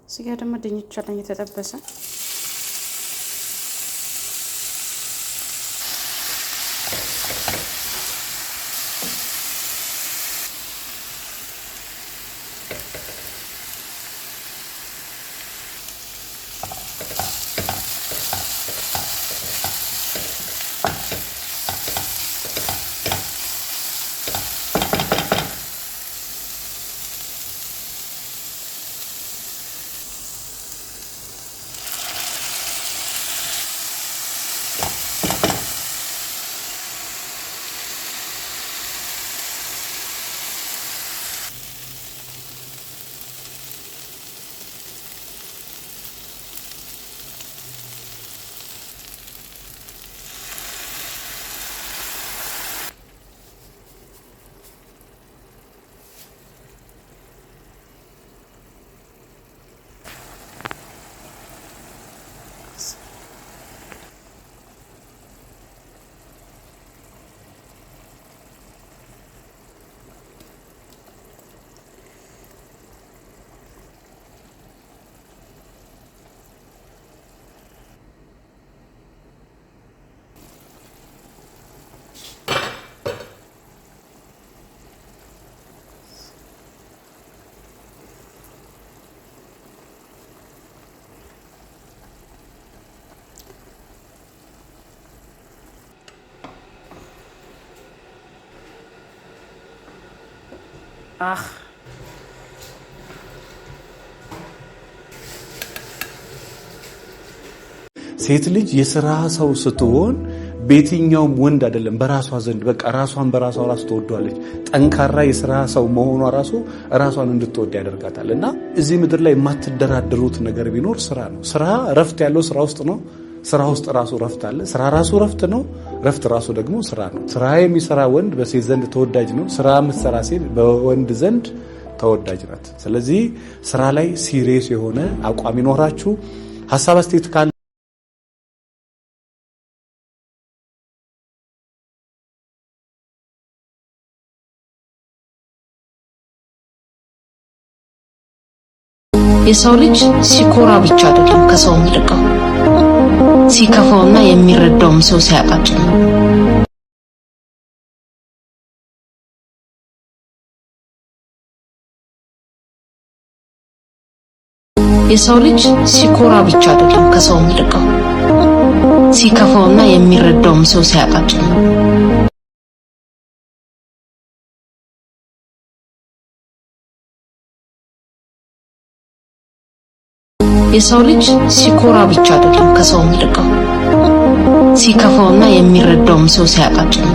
ስጋ ደግሞ ድንች አለኝ የተጠበሰ ሴት ልጅ የሥራ ሰው ስትሆን በየትኛውም ወንድ አይደለም በራሷ ዘንድ በቃ ራሷን በራሷ ራስ ተወዷለች። ጠንካራ የሥራ ሰው መሆኗ ራሷን እንድትወድ ያደርጋታልና እዚህ ምድር ላይ የማትደራደሩት ነገር ቢኖር ስራ ነው። ስራ ረፍት ያለው ስራ ውስጥ ነው። ስራ ውስጥ ራሱ ረፍት አለ። ስራ ራሱ ረፍት ነው። ረፍት ራሱ ደግሞ ስራ ነው። ስራ የሚሰራ ወንድ በሴት ዘንድ ተወዳጅ ነው። ስራ የምትሰራ ሴት በወንድ ዘንድ ተወዳጅ ናት። ስለዚህ ስራ ላይ ሲሪየስ የሆነ አቋም ይኖራችሁ። ሐሳብ አስተያየት ካለ የሰው ልጅ ሲኮራ ብቻ አይደለም ከሰው የሚርቀው ሲከፋውና የሚረዳው ሰው ሲያጣጭ ነው። የሰው ልጅ ሲኮራ ብቻ አይደለም ከሰው የሚርቀው ሲከፋውና የሚረዳው ሰው ሲያጣጭ ነው። የሰው ልጅ ሲኮራ ብቻ አይደለም ከሰው የሚርቀው ሲከፋውና የሚረዳው ሰው ሲያጣጭ ነው።